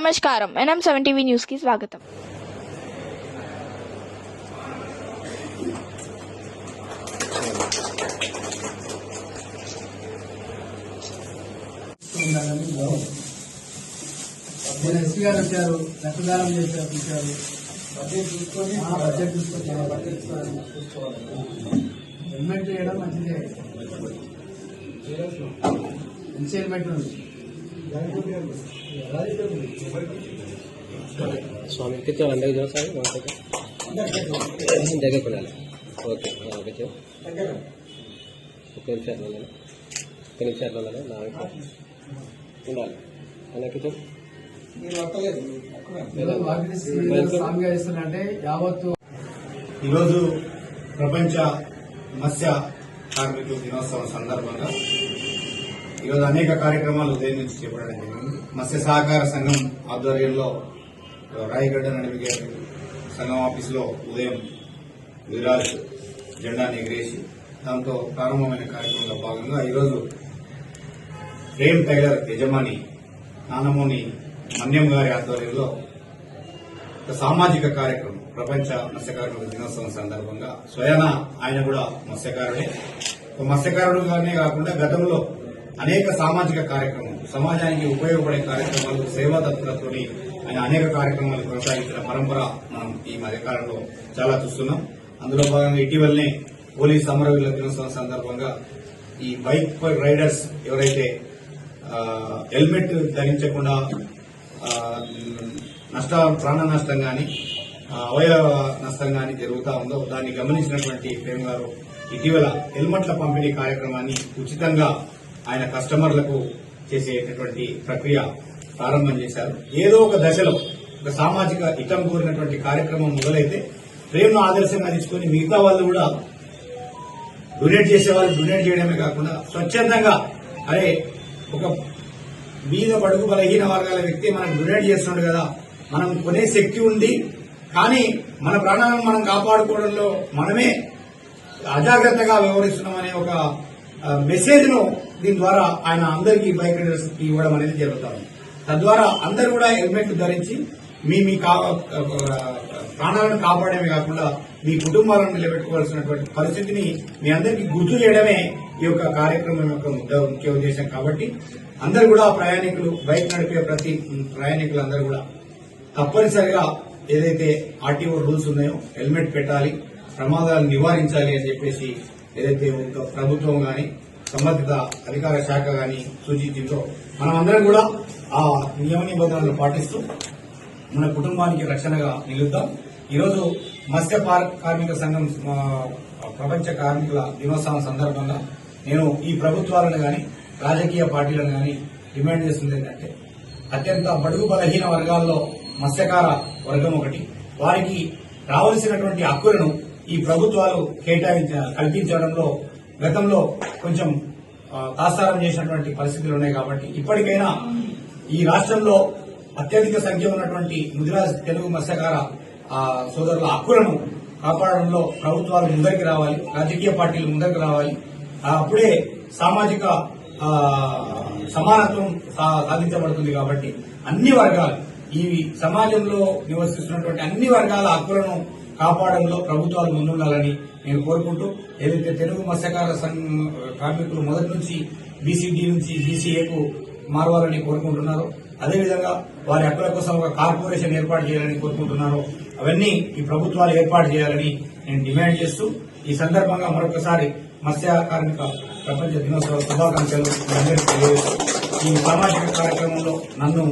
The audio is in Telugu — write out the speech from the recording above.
నమస్కారం. NM7 టీవీ న్యూస్ కి స్వాగతం. ఎస్పీ గారు వచ్చారు, రక్తదానం చేశారు. బడ్జెట్ చూసుకొని హెల్మెట్ చేయడం మంచిదే. మంచి హెల్మెట్ ఉంది. स्वामी कितने अंदर जो सारे जगह पर डाले ओके ओके चलो निमिषाలు ఉండాలి అలాగే అంటే యావత్తు ఈరోజు ప్రపంచ మత్స్య కార్మికుల దినోత్సవం సందర్భంగా ఈరోజు అనేక కార్యక్రమాలు ఉదయం నుంచి చేపట్టడం జరిగింది. మత్స్య సహకార సంఘం ఆధ్వర్యంలో రాయగడ్డ నడిపి సంఘం ఆఫీసులో ఉదయం గుజరాత్ జెండాను ఎగిరేసి దాంతో ప్రారంభమైన కార్యక్రమంలో భాగంగా ఈరోజు ప్రేమ్ టైలర్ యజమాని నానమోని మన్యం గారి ఆధ్వర్యంలో ఒక సామాజిక కార్యక్రమం ప్రపంచ మత్స్యకారుల దినోత్సవం సందర్భంగా స్వయాన ఆయన కూడా మత్స్యకారుడే. ఒక మత్స్యకారుడుగానే కాకుండా గతంలో అనేక సామాజిక కార్యక్రమాలు, సమాజానికి ఉపయోగపడే కార్యక్రమాలు, సేవా తత్పరతో ఆయన అనేక కార్యక్రమాలు కొనసాగించిన పరంపర మనం ఈ మధ్యకాలంలో చాలా చూస్తున్నాం. అందులో భాగంగా ఇటీవలనే పోలీస్ అమరవీరుల దినోత్సవం సందర్భంగా ఈ బైక్ రైడర్స్ ఎవరైతే హెల్మెట్ ధరించకుండా ప్రాణ నష్టం గాని అవయవ నష్టం గాని జరుగుతా ఉందో దాన్ని గమనించినటువంటి ప్రేమ్ గారు ఇటీవల హెల్మెట్ల పంపిణీ కార్యక్రమాన్ని ఉచితంగా ఆయన కస్టమర్లకు చేసేటటువంటి ప్రక్రియ ప్రారంభం చేశారు. ఏదో ఒక దశలో ఒక సామాజిక హితం కోరినటువంటి కార్యక్రమం మొదలైతే ప్రేమ్ను ఆదర్శంగా తీసుకుని మిగతా వాళ్ళు కూడా డొనేట్ చేసేవాళ్ళు డొనేట్ చేయడమే కాకుండా స్వచ్ఛందంగా అరే ఒక బీద బడుగు బలహీన వర్గాల వ్యక్తి మనకు డొనేట్ చేస్తున్నాడు కదా, మనం కొనే శక్తి ఉంది కానీ మన ప్రాణాలను మనం కాపాడుకోవడంలో మనమే అజాగ్రత్తగా వ్యవహరిస్తున్నామనే ఒక మెసేజ్ ను దీని ద్వారా ఆయన అందరికీ బైక్ రైడర్స్ ఇవ్వడం అనేది జరుగుతుంది. తద్వారా అందరూ కూడా హెల్మెట్ ధరించి మీ ప్రాణాలను కాపాడమే కాకుండా మీ కుటుంబాలను నిలబెట్టుకోవాల్సినటువంటి పరిస్థితిని మీ అందరికీ గుర్తు చేయడమే ఈ యొక్క కార్యక్రమం యొక్క ముఖ్య ఉద్దేశం. కాబట్టి అందరూ కూడా ప్రయాణికులు, బైక్ నడిపే ప్రతి ప్రయాణికులు అందరూ కూడా తప్పనిసరిగా ఏదైతే ఆర్టీఓ రూల్స్ ఉన్నాయో హెల్మెట్ పెట్టాలి, ప్రమాదాలను నివారించాలి అని చెప్పేసి ఏదైతే ప్రభుత్వం గాని సంబంధిత అధికార శాఖ గాని సూచించిందో మనమందరం కూడా ఆ నియమ నిబంధనలు పాటిస్తూ మన కుటుంబానికి రక్షణగా నిలుద్దాం. ఈరోజు మత్స్య కార్మిక సంఘం ప్రపంచ కార్మికుల దినోత్సవం సందర్భంగా నేను ఈ ప్రభుత్వాలను గాని రాజకీయ పార్టీలను గాని డిమాండ్ చేస్తుంది ఏంటంటే అత్యంత బడుగు బలహీన వర్గాల్లో మత్స్యకార వర్గం ఒకటి, వారికి రావాల్సినటువంటి హక్కులను ఈ ప్రభుత్వాలు కల్పించడంలో గతంలో కొంచెం తాసారం చేసినటువంటి పరిస్థితులు ఉన్నాయి. కాబట్టి ఇప్పటికైనా ఈ రాష్ట్రంలో అత్యధిక సంఖ్య ఉన్నటువంటి ముదిరాజ్ తెలుగు మత్స్యకార సోదరుల హక్కులను కాపాడడంలో ప్రభుత్వాలు ముందరికి రావాలి, రాజకీయ పార్టీలు ముందరికి రావాలి. అప్పుడే సామాజిక సమానత్వం సాధించబడుతుంది. కాబట్టి అన్ని వర్గాలు, ఈ సమాజంలో నివసిస్తున్నటువంటి అన్ని వర్గాల హక్కులను కాపాడంలో ప్రభుత్వాలు ముందుండాలని నేను కోరుకుంటూ, ఏదైతే తెలుగు మత్స్యకార కార్మికులు మొదటి నుంచి బీసీడీ నుంచి బీసీఏకు మారవాలని కోరుకుంటున్నారో, అదేవిధంగా వారి హక్కుల కోసం ఒక కార్పొరేషన్ ఏర్పాటు చేయాలని కోరుకుంటున్నారో అవన్నీ ఈ ప్రభుత్వాలు ఏర్పాటు చేయాలని నేను డిమాండ్ చేస్తూ ఈ సందర్భంగా మరొకసారి మత్స్య కార్మిక ప్రపంచ దినోత్సవ శుభాకాంక్షలు ఈ సామాజిక కార్యక్రమంలో నన్ను